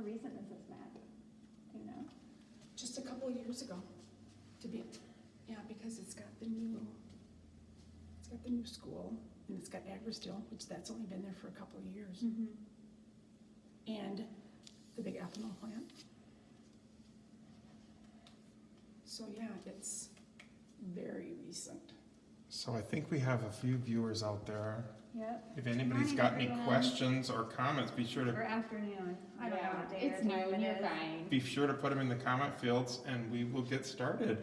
recent is this, Matt? Do you know? Just a couple of years ago, because it's got the new school, and it's got Agri-Still, which that's only been there for a couple of years, and the big ethanol plant. So yeah, it's very recent. So I think we have a few viewers out there. Yep. If anybody's Morning, got any everyone. questions or comments, be sure Or to afternoon. I don't know what day It's or time noon, it you're is. fine. put them in the comment fields, and we will get started.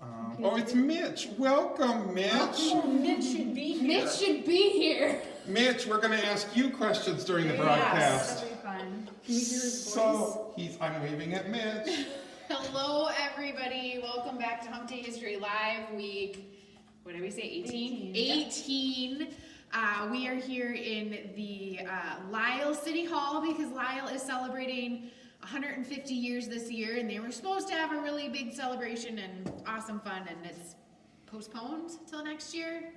Okay. Oh, it's Mitch. Welcome, Mitch. Oh, Mitch should be here. Mitch should be here. Mitch, we're going to ask you questions during the Yes, broadcast. that'll be fun. Can you hear his voice? So I'm waving at Mitch. Hello, everybody. Welcome back to Hump Day History Live week. What did we say? 18? 18. We are here in the Lyle City Hall because Lyle is celebrating 150 years this year, and they were supposed to have a really big celebration and awesome fun, and it's postponed till next year.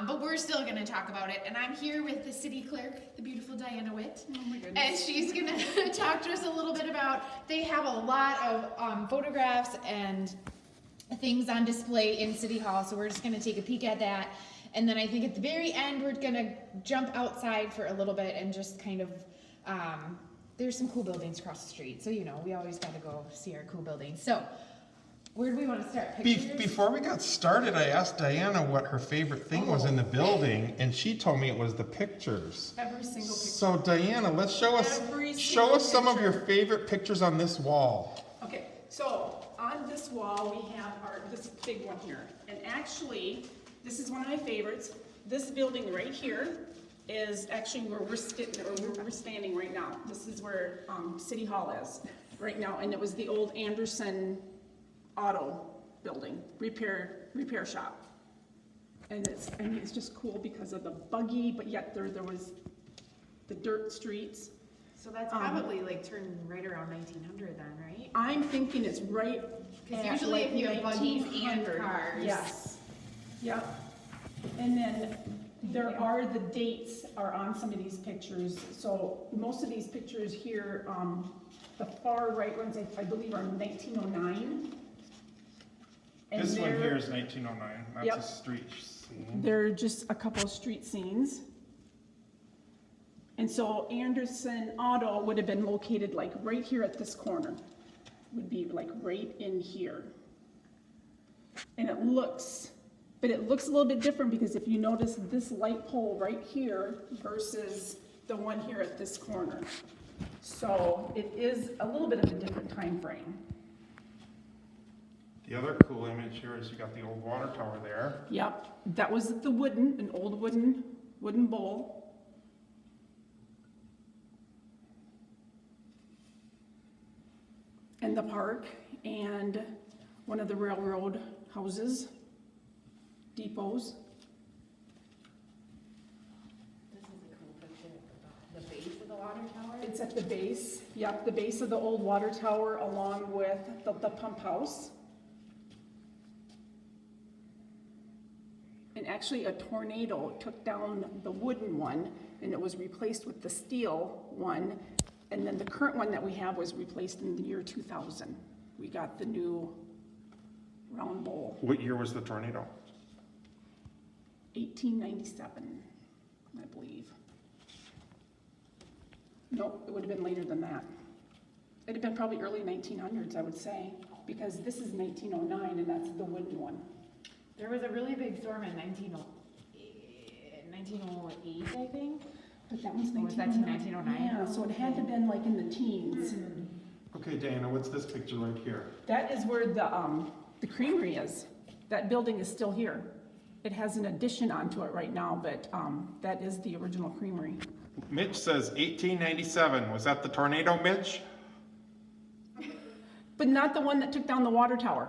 But we're still going to talk about it, and I'm here with the city clerk, the beautiful Diana Witt. Oh my goodness. And she's going to talk to us a little bit about, they have a lot of photographs and things on display in City Hall, so we're just going to take a peek at that. And then I think at the very end, we're going to jump outside for a little bit and just kind of, there's some cool buildings across the street. So, you know, we always got to go see our cool buildings. So, where do we want to start? Pictures? Before we got started, I asked Diana what her favorite thing was in the building, and she told me it was the pictures. Every single picture. So Diana, let's show us Every some of your picture. favorite pictures on this wall. Okay, so on this wall we have this big one here, and actually this is one of my favorites. This building right here is actually where we're standing right now. This is where City Hall is right now, and it was the old Anderson Auto building, repair shop, and it's just cool because of the buggy, but yet there was the dirt streets. So that's probably like turned right around 1900 then, right? I'm thinking it's right Because at usually like if you have buggies and 1900. cars. Yes. Yep. And then there are the dates are on some of these pictures. So most of these pictures here, the far right ones I believe are 1909. And This one they're- here is 1909. That's Yep. a street scene. They're just a couple of street scenes. And so Anderson Auto would have been located like right here at this corner. Would be like right in here. And it looks a little bit different because if you notice this light pole right here versus the one here at this corner. So it is a little bit of a different time frame. The other cool image here is you got the old water tower there. Yep, that was an old wooden bowl. And the park and one of the railroad houses, depots. This is a cool picture of the base of the water tower. It's at the base, yep, the base of the old water tower along with the pump house. And actually a tornado took down the wooden one and it was replaced with the steel one. And then the current one that we have was replaced in the year 2000. We got the new round bowl, What year was the tornado? 1897, I believe. Nope, it would have been later than that. It'd have been probably early 1900s, I would say, because this is 1909 and that's the wooden one. There was a really big storm in 1908, I think. But that was Or was that 1909. 1909? Yeah, so it had to have been like in the teens. Okay, Diana, what's this picture right here? That is where the creamery is. That building is still here. It has an addition onto it right now, but that is the original creamery. Mitch says 1897. Was that the tornado, Mitch? But not the one that took down the water tower.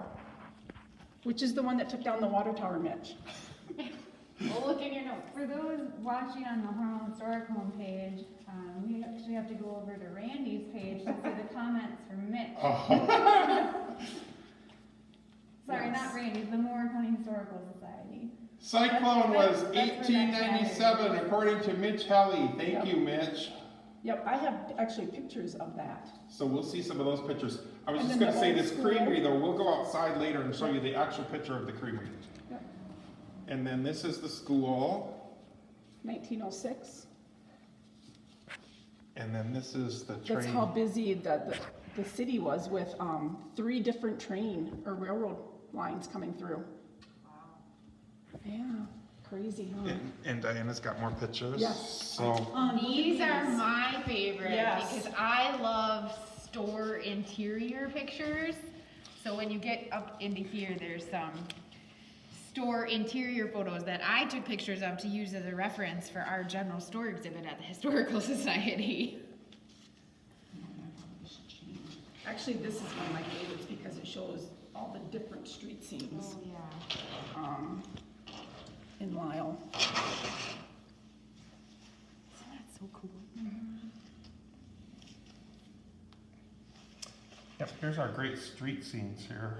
Which is the one that took down the water tower, Mitch? Well, look in your notes. For those watching on the Hormel Historic homepage, we actually have to go over to Randy's page to see the comments from Mitch. Sorry, Yes. not Randy's, the Mower County Historical Society. Cyclone was That's where that 1897, according to Mitch Helly. Thank you, Mitch. Yep, I have actually pictures of that. So we'll see some of those pictures. I was And just then gonna the say old this school. creamery though, we'll go outside later and show you the actual picture of the creamery. Yep. And then this is the school, 1906. and then this is the That's train. how busy the city was with 3 different train or railroad lines coming through. Yeah, crazy, huh? And Diana's got more pictures. Yes. So, These are my favorite Yes. because I love store interior pictures. So when you get up into here, there's some store interior photos that I took pictures of to use as a reference for our general store exhibit at the Historical Society. Actually, this is one of my favorites because it shows all the different street scenes Yeah. In Lyle. That's so cool. yep, here's our great street scenes here.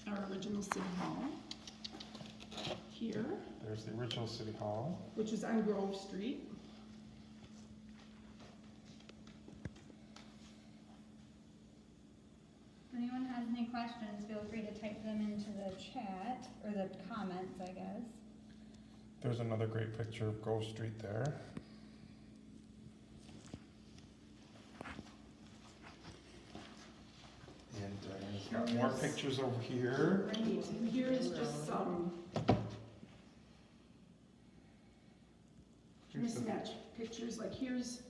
Our original city hall. Here, There's the original City Hall. which is on Grove Street. If anyone has any questions, feel free to type them into the chat, or the comments, I guess. There's another great picture of Grove Street there. And Diana's got more pictures over here. Right, and here is just some mismatch pictures, like here's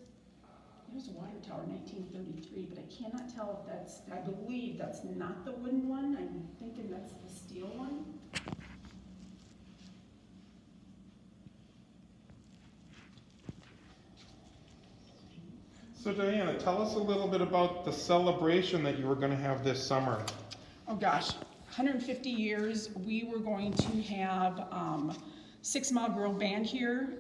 a water tower, 1933, but I cannot tell if that's, I believe that's not the wooden one, I'm thinking that's the steel one. So Diana, tell us a little bit about the celebration that you were gonna have this summer. Oh gosh, 150 years, we were going to have 6 Mile Grove Band here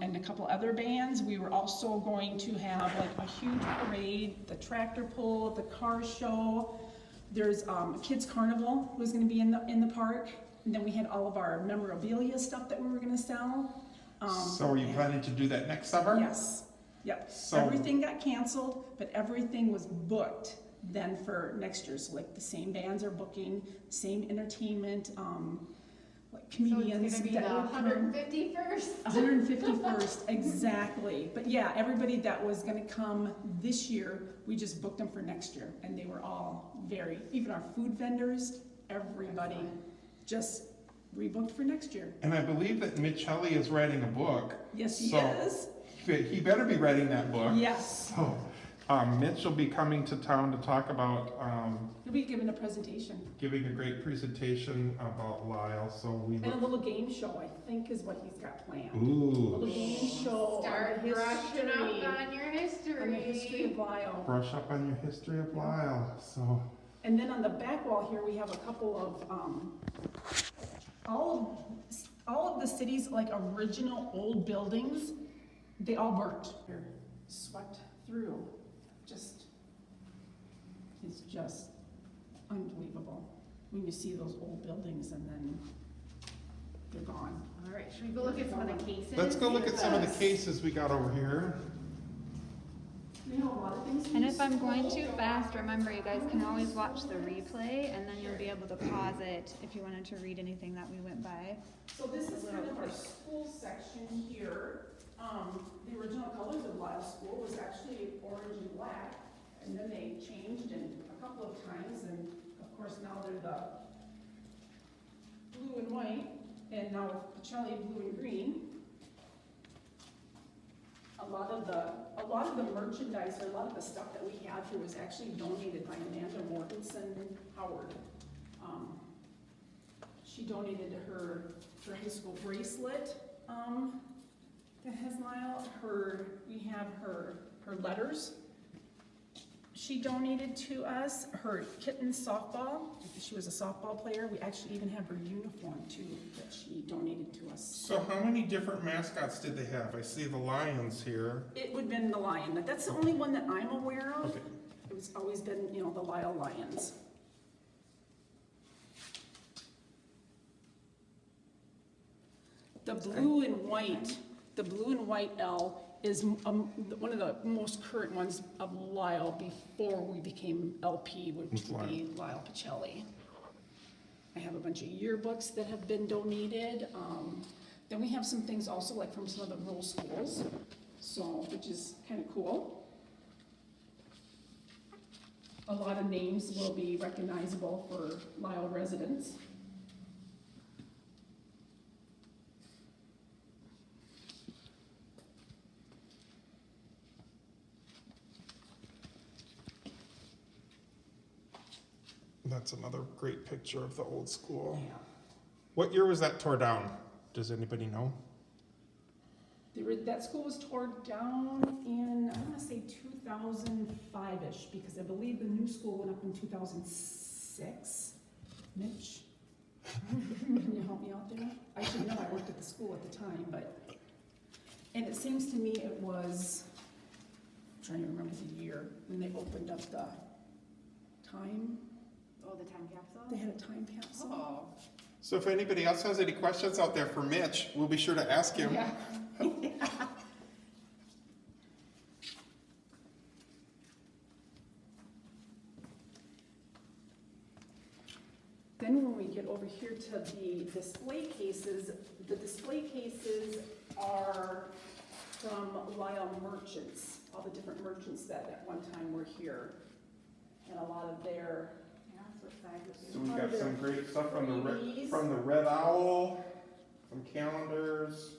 and a couple other bands. We were also going to have like a huge parade, the tractor pull, the car show. There's a kids carnival was going to be in the park. And then we had all of our memorabilia stuff that we were going to sell. So are you planning to do that next summer? Yes, yep. So- Everything got canceled, but everything was booked then for next year. So like the same bands are booking, same entertainment, like comedians. So it's gonna be that the would come. 151st. 151st, exactly. But yeah, everybody that was gonna come this year, we just booked them for next year. And they were all even our food vendors, everybody just rebooked for next year. And I believe that Mitch Helly is writing a book. Yes, he So- is. He better be writing that book. Yes. So, Mitch will be coming to town to talk about, He'll be giving a presentation. giving a great presentation about Lyle, so we And a look. little game show, I think, is what he's got planned. A Ooh, little game show Start on the brushing history, up on your on the history history. of Lyle. brush up on your history of Lyle, so. And then on the back wall here, we have a couple of, all of the city's like original old buildings, they all burnt. They're swept through. It's just unbelievable when you see those old buildings and then they're gone. All right, should we go look at some of the cases? Let's go look at some of the cases we got over here. You know, a lot of things. And if I'm going too fast, remember you guys can always watch the replay, and then you'll be able to pause it if you wanted to read anything that we went by. So this is kind of our school section here. The original colors of Lyle School was actually orange and black, and then they changed a couple of times, and of course now they're the blue and white, and now Pacelli blue and green. A lot of the merchandise, or a lot of the stuff that we have here was actually donated by Amanda Mortensen Howard. She donated her high school bracelet, that has Lyle. We have her letters. She donated to us her kitten softball. She was a softball player. We actually even have her uniform too that she donated to us. So how many different mascots did they have? I see the lions here. It would have been the lion, but that's the only one that I'm aware of. Okay. It was always been, the Lyle Lions. The blue and white L is one of the most current ones of Lyle before we became LP, which would be Lyle Pacelli. I have a bunch of yearbooks that have been donated. Then we have some things also like from some of the rural schools, so, which is kind of cool. A lot of names will be recognizable for Lyle residents. That's another great picture of the old school. What year was that tore down? Does anybody know? That school was torn down in, I wanna say 2005-ish, because I believe the new school went up in 2006. Mitch, can you help me out there? I should know, I worked at the school at the time, and it seems to me it was, I'm trying to remember the year, when they opened up the time. Oh, the time capsule? They had a time capsule. Oh. So if anybody else has any questions out there for Mitch, we'll be sure to ask him. Yeah. Then when we get over here to the display cases, the display cases are from Lyle merchants, all the different merchants that at one time were here. And a lot of their, So we got some great stuff from the Red Owl, some calendars.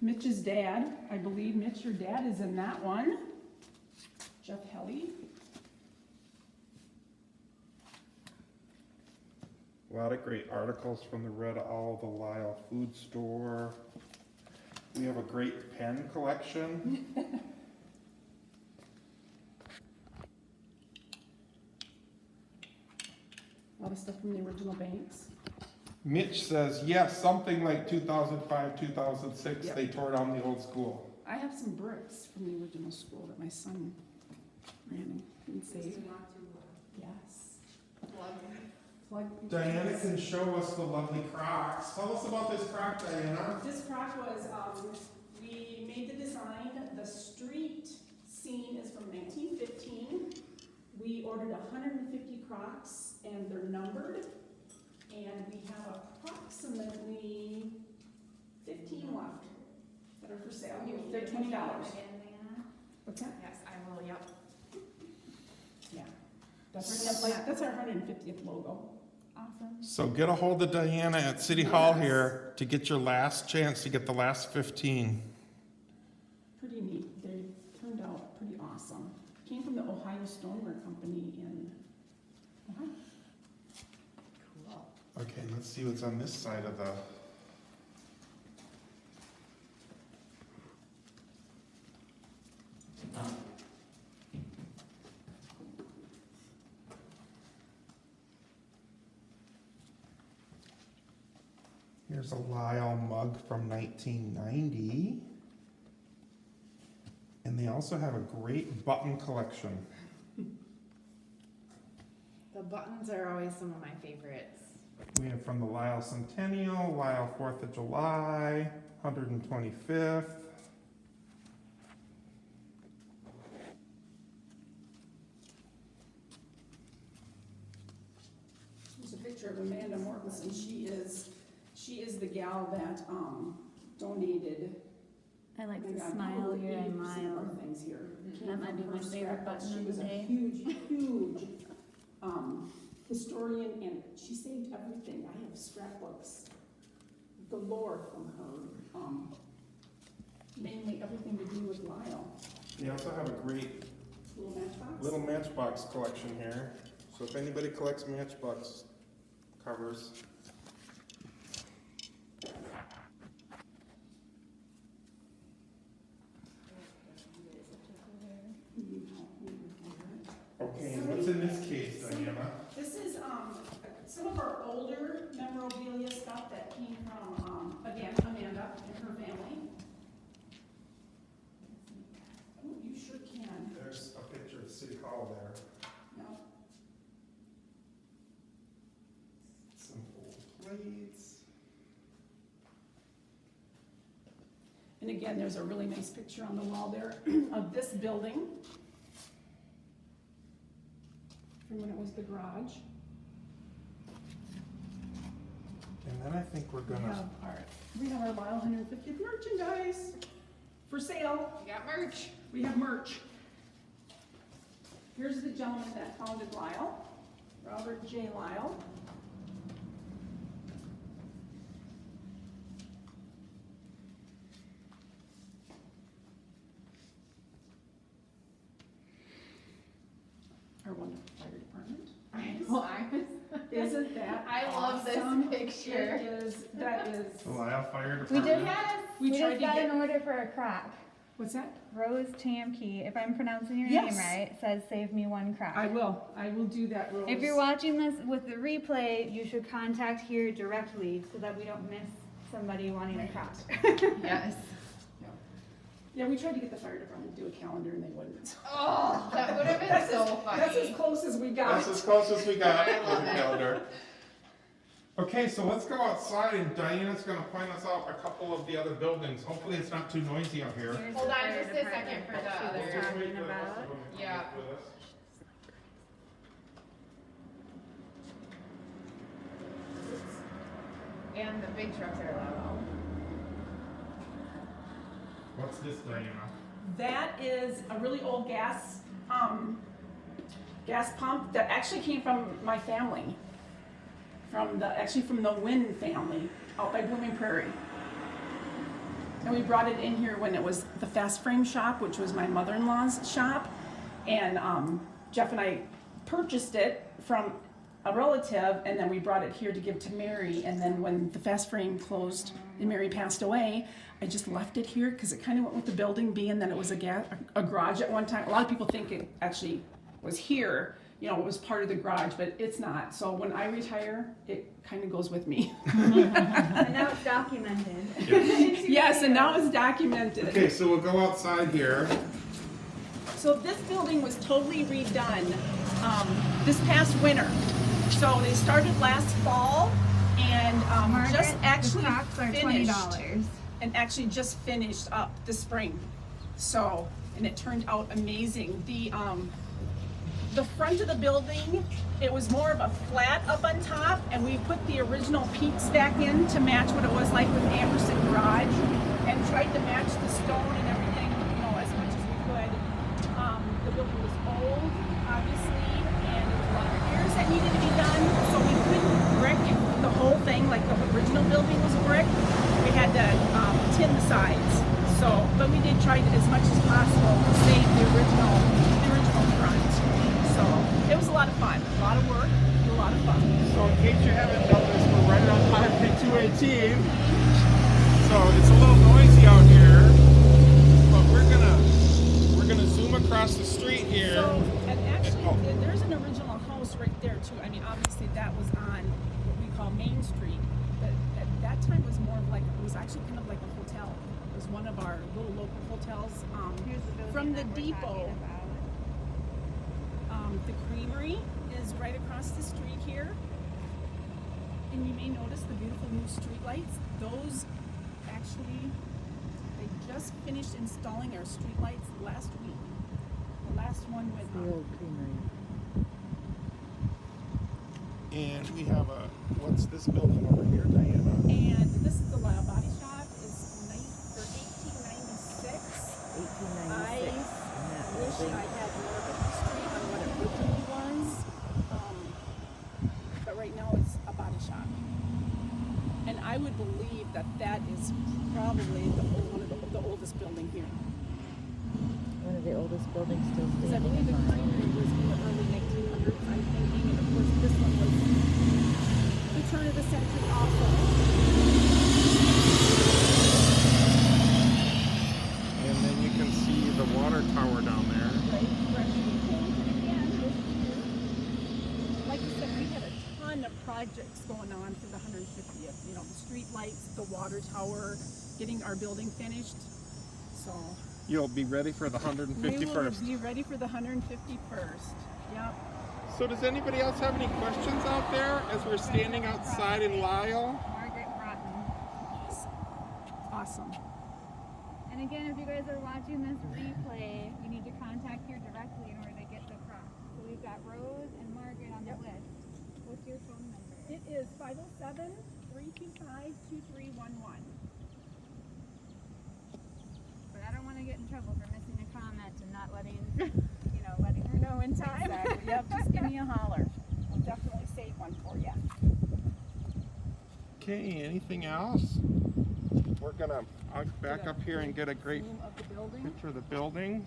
Mitch's dad, I believe, Mitch, your dad is in that one. Jeff Helly. A lot of great articles from the Red Owl, the Lyle Food Store. We have a great pen collection. A lot of stuff from the original banks. Mitch says, yes, something like 2005, 2006, Yep. they tore down the old school. I have some bricks from the original school that my son ran and saved. Yes. Plug. Diana can show us the lovely Crocs. Tell us about this Croc, Diana. This crock was, we made the design, the street scene is from 1915. We ordered 150 Crocs and they're numbered. And we have approximately 15 left that are for sale. They're $20. What's that? Yes, I will, yep. Yeah. That's our 150th logo. Awesome. So get a hold of Diana at City Hall here to get your last chance to get the last 15. Pretty neat. They turned out pretty awesome. Came from the Ohio Stoneware Company in Ohio. Cool. Okay, let's see what's on this side of the... Here's a Lyle mug from 1990. And they also have a great button collection. The buttons are always some of my favorites. We have from the Lyle Centennial, Lyle 4th of July, 125th. There's a picture of Amanda Mortensen. She is the gal that donated. I like the God, smile probably here and 80% of our Lyle. things here. That might be my favorite button She of was the a day. huge historian, and she saved everything. I have scrapbooks galore from her. Mainly everything to do with Lyle. They also have a great Little matchbox. little Matchbox collection here. So if anybody collects Matchbox covers. Okay, and what's in this case, Diana? This is some of our older memorabilia stuff that came from, again, Amanda and her family. Oh, you sure can. There's a picture of City Hall there. No. Some old plates. And again, there's a really nice picture on the wall there of this building from when it was the garage. And then I think we're gonna, We have our Lyle 150th merchandise for sale. We got merch. We have merch. Here's the gentleman that founded Lyle, Robert J. Lyle. Our wonderful fire department. Isn't that I love this awesome? picture. It is, that is. the Lyle Fire We Department. just, We we tried just to got get- an order for a crock. What's that? Rose Tamke, if I'm pronouncing your Yes. name right, says save me one crock. I will do that, Rose. If you're watching this with the replay, you should contact here directly so that we don't miss somebody wanting a crock. Yes. Yeah, we tried to get the fire department to do a calendar and they wouldn't. Oh, that would have been so funny. That's as close as we got. That's as close as we got I with love the it. calendar. Okay, so let's go outside and Diana's gonna point us out a couple of the other buildings. Hopefully it's not too noisy out here. Here's Hold the on fire just a department second for that the she was other- Just wait talking for the rest about. of them to Yeah. come with us. And the big trucks are loud. What's this, Diana? That is a really old gas pump that actually came from my family. From the Wynn family out by Blooming Prairie. And we brought it in here when it was the Fast Frame shop, which was my mother-in-law's shop. And Jeff and I purchased it from a relative, and then we brought it here to give to Mary. And then when the Fast Frame closed and Mary passed away, I just left it here because it kind of went with the building, being that it was a garage at one time. A lot of people think it actually was here, you know, it was part of the garage, but it's not. So when I retire, it kind of goes with me. And now it's documented. Yes, and now it's documented. Okay, so we'll go outside here. So this building was totally redone this past winter. So they started last fall and Margaret, just actually the crocks are finished. $20. And actually just finished up this spring. So, and it turned out amazing. The front of the building, it was more of a flat up on top, and we put the original peaks back in to match what it was like with Anderson Garage, and tried to match the stone and everything, you know, as much as we could. The building was old, obviously, and there was a lot of repairs that needed to be done, so we couldn't brick the whole thing like the original building was brick. We had to tin the sides. So, but we did try as much as possible to save the original front. So it was a lot of fun, a lot of work, and a lot of fun. So in case you haven't noticed, we're right on Highway 218. So it's a little noisy out here, but we're gonna zoom across the street here. So, and actually, there's an original house right there too. I mean, obviously that was on what we call Main Street, but at that time was more of like, it was actually kind of like a hotel. It was one of our little local hotels. Here's the building From the that we're depot. talking about. The creamery is right across the street here. And you may notice the beautiful new street lights. Those actually, they just finished installing our street lights last week. The last one went up. And we have what's this building over here, Diana? And this is the Lyle Body Shop. Is 1896. I wish I had more of a history on what it originally was. But right now it's a body shop. And I would believe that that is probably one of the oldest building here. One of the oldest buildings still Because I standing believe the in line. creamery was in the early 1900s, I'm thinking. And of course this one was the turn of the century also. And then you can see the water tower down there. Right, we're actually came to the end this year. Like I said, we had a ton of projects going on for the 150th. You know, the street lights, the water tower, getting our building finished. So You'll be ready for the we will 151st. be ready for the 151st. Yep. So does anybody else have any questions out there as we're standing outside in Lyle? Margaret Broughton. Awesome. And again, if you guys are watching this replay, you need to contact here directly in order to get the crock. So we've got Rose and Margaret on the list. What's your phone number? It is 507-325-2311. But I don't want to get in trouble for missing a comment and not letting, letting her know in time. Exactly. Yep, just give me a holler. I'll definitely save one for you. Okay, anything else? We're gonna back up here and get a great Zoom of the building. picture of the building.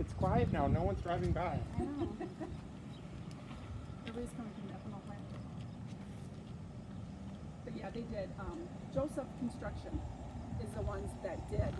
It's quiet now, no one's driving by. I know. Everybody's coming from the ethanol plant. But yeah, they did. Joseph Construction is the ones that did